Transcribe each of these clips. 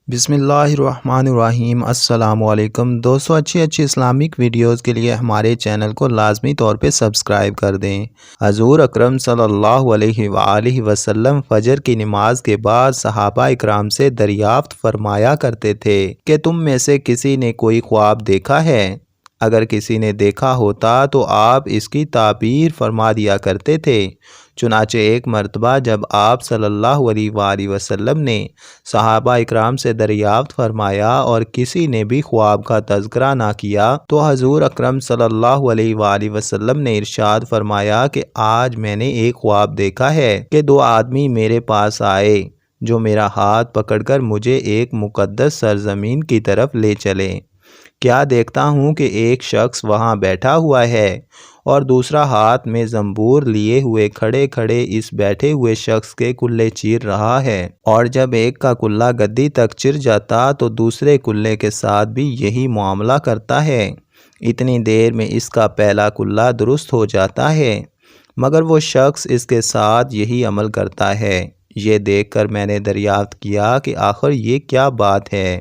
بسم اللہ الرحمن الرحیم۔ السلام علیکم دوستو، اچھی اسلامک ویڈیوز کے لیے ہمارے چینل کو لازمی طور پہ سبسکرائب کر دیں۔ حضور اکرم صلی اللہ علیہ وآلہ وسلم فجر کی نماز کے بعد صحابہ اکرام سے دریافت فرمایا کرتے تھے کہ تم میں سے کسی نے کوئی خواب دیکھا ہے؟ اگر کسی نے دیکھا ہوتا تو آپ اس کی تعبیر فرما دیا کرتے تھے۔ چنانچہ ایک مرتبہ جب آپ صلی اللہ علیہ وآلہ وسلم نے صحابہ اکرام سے دریافت فرمایا اور کسی نے بھی خواب کا تذکرہ نہ کیا تو حضور اکرم صلی اللہ علیہ وآلہ وسلم نے ارشاد فرمایا کہ آج میں نے ایک خواب دیکھا ہے کہ دو آدمی میرے پاس آئے جو میرا ہاتھ پکڑ کر مجھے ایک مقدس سرزمین کی طرف لے چلے۔ کیا دیکھتا ہوں کہ ایک شخص وہاں بیٹھا ہوا ہے اور دوسرا ہاتھ میں زنبور لیے ہوئے کھڑے کھڑے اس بیٹھے ہوئے شخص کے کلے چیر رہا ہے، اور جب ایک کا کلہ گدی تک چر جاتا تو دوسرے کلے کے ساتھ بھی یہی معاملہ کرتا ہے۔ اتنی دیر میں اس کا پہلا کلہ درست ہو جاتا ہے، مگر وہ شخص اس کے ساتھ یہی عمل کرتا ہے۔ یہ دیکھ کر میں نے دریافت کیا کہ آخر یہ کیا بات ہے؟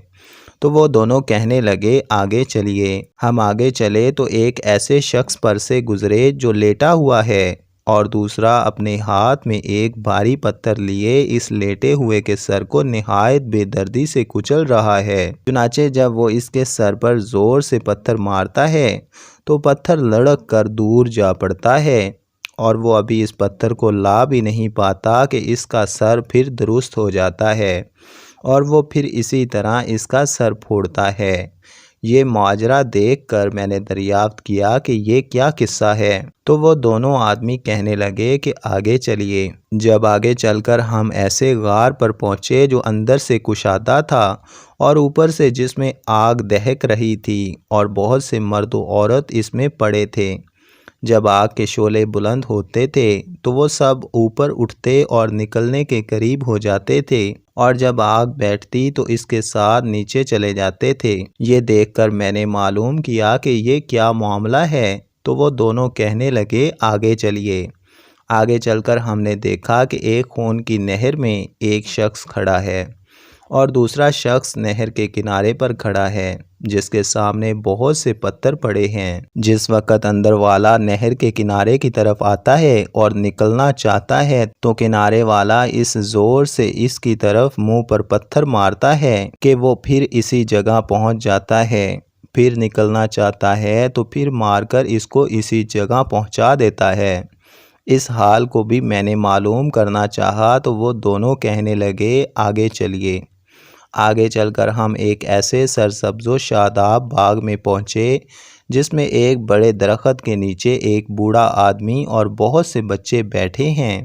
تو وہ دونوں کہنے لگے آگے چلیے۔ ہم آگے چلے تو ایک ایسے شخص پر سے گزرے جو لیٹا ہوا ہے اور دوسرا اپنے ہاتھ میں ایک بھاری پتھر لیے اس لیٹے ہوئے کے سر کو نہایت بے دردی سے کچل رہا ہے۔ چنانچہ جب وہ اس کے سر پر زور سے پتھر مارتا ہے تو پتھر لڑک کر دور جا پڑتا ہے، اور وہ ابھی اس پتھر کو لا بھی نہیں پاتا کہ اس کا سر پھر درست ہو جاتا ہے، اور وہ پھر اسی طرح اس کا سر پھوڑتا ہے۔ یہ ماجرا دیکھ کر میں نے دریافت کیا کہ یہ کیا قصہ ہے؟ تو وہ دونوں آدمی کہنے لگے کہ آگے چلیے۔ جب آگے چل کر ہم ایسے غار پر پہنچے جو اندر سے کشادہ تھا اور اوپر سے جس میں آگ دہک رہی تھی، اور بہت سے مرد و عورت اس میں پڑے تھے۔ جب آگ کے شعلے بلند ہوتے تھے تو وہ سب اوپر اٹھتے اور نکلنے کے قریب ہو جاتے تھے، اور جب آگ بیٹھتی تو اس کے ساتھ نیچے چلے جاتے تھے۔ یہ دیکھ کر میں نے معلوم کیا کہ یہ کیا معاملہ ہے، تو وہ دونوں کہنے لگے آگے چلیے۔ آگے چل کر ہم نے دیکھا کہ ایک خون کی نہر میں ایک شخص کھڑا ہے اور دوسرا شخص نہر کے کنارے پر کھڑا ہے جس کے سامنے بہت سے پتھر پڑے ہیں۔ جس وقت اندر والا نہر کے کنارے کی طرف آتا ہے اور نکلنا چاہتا ہے تو کنارے والا اس زور سے اس کی طرف منہ پر پتھر مارتا ہے کہ وہ پھر اسی جگہ پہنچ جاتا ہے۔ پھر نکلنا چاہتا ہے تو پھر مار کر اس کو اسی جگہ پہنچا دیتا ہے۔ اس حال کو بھی میں نے معلوم کرنا چاہا تو وہ دونوں کہنے لگے آگے چلیے۔ آگے چل کر ہم ایک ایسے سرسبز و شاداب باغ میں پہنچے جس میں ایک بڑے درخت کے نیچے ایک بوڑھا آدمی اور بہت سے بچے بیٹھے ہیں۔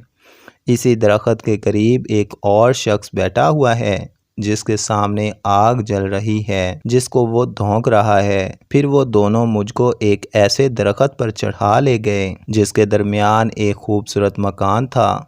اسی درخت کے قریب ایک اور شخص بیٹھا ہوا ہے جس کے سامنے آگ جل رہی ہے جس کو وہ دھونک رہا ہے۔ پھر وہ دونوں مجھ کو ایک ایسے درخت پر چڑھا لے گئے جس کے درمیان ایک خوبصورت مکان تھا،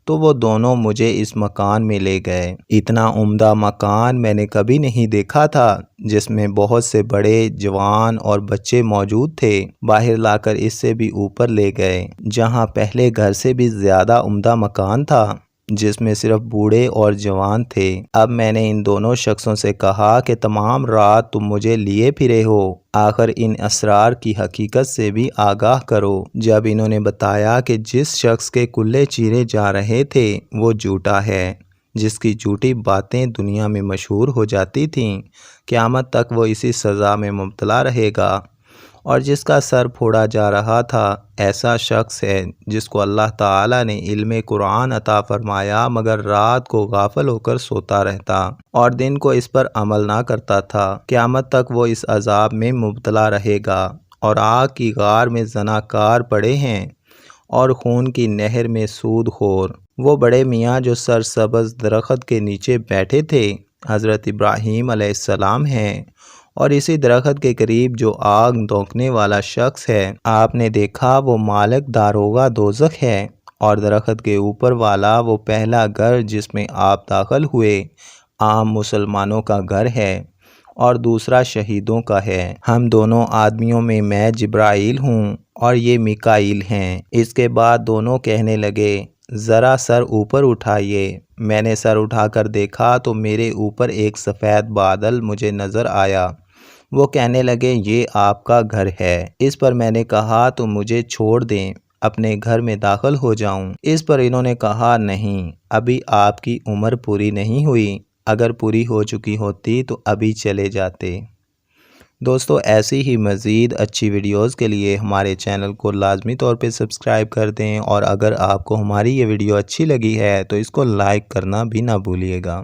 تو وہ دونوں مجھے اس مکان میں لے گئے۔ اتنا عمدہ مکان میں نے کبھی نہیں دیکھا تھا، جس میں بہت سے بڑے، جوان اور بچے موجود تھے۔ باہر لا کر اس سے بھی اوپر لے گئے جہاں پہلے گھر سے بھی زیادہ عمدہ مکان تھا جس میں صرف بوڑھے اور جوان تھے۔ اب میں نے ان دونوں شخصوں سے کہا کہ تمام رات تم مجھے لیے پھرے ہو، آخر ان اسرار کی حقیقت سے بھی آگاہ کرو۔ جب انہوں نے بتایا کہ جس شخص کے کلے چیرے جا رہے تھے وہ جھوٹا ہے، جس کی جھوٹی باتیں دنیا میں مشہور ہو جاتی تھیں، قیامت تک وہ اسی سزا میں مبتلا رہے گا، اور جس کا سر پھوڑا جا رہا تھا ایسا شخص ہے جس کو اللہ تعالیٰ نے علم قرآن عطا فرمایا مگر رات کو غافل ہو کر سوتا رہتا اور دن کو اس پر عمل نہ کرتا تھا۔ قیامت تک وہ اس عذاب میں مبتلا رہے گا، اور آگ کی غار میں زناکار پڑے ہیں اور خون کی نہر میں سود خور۔ وہ بڑے میاں جو سرسبز درخت کے نیچے بیٹھے تھے حضرت ابراہیم علیہ السلام ہیں، اور اسی درخت کے قریب جو آگ دھونکنے والا شخص ہے آپ نے دیکھا وہ مالک داروغہ دوزخ ہے، اور درخت کے اوپر والا وہ پہلا گھر جس میں آپ داخل ہوئے عام مسلمانوں کا گھر ہے، اور دوسرا شہیدوں کا ہے۔ ہم دونوں آدمیوں میں جبرائیل ہوں اور یہ میکائیل ہیں۔ اس کے بعد دونوں کہنے لگے ذرا سر اوپر اٹھائیے۔ میں نے سر اٹھا کر دیکھا تو میرے اوپر ایک سفید بادل مجھے نظر آیا۔ وہ کہنے لگے یہ آپ کا گھر ہے۔ اس پر میں نے کہا تو مجھے چھوڑ دیں، اپنے گھر میں داخل ہو جاؤں۔ اس پر انہوں نے کہا نہیں، ابھی آپ کی عمر پوری نہیں ہوئی، اگر پوری ہو چکی ہوتی تو ابھی چلے جاتے۔ دوستو ایسی ہی مزید اچھی ویڈیوز کے لیے ہمارے چینل کو لازمی طور پہ سبسکرائب کر دیں، اور اگر آپ کو ہماری یہ ویڈیو اچھی لگی ہے تو اس کو لائک کرنا بھی نہ بھولیے گا۔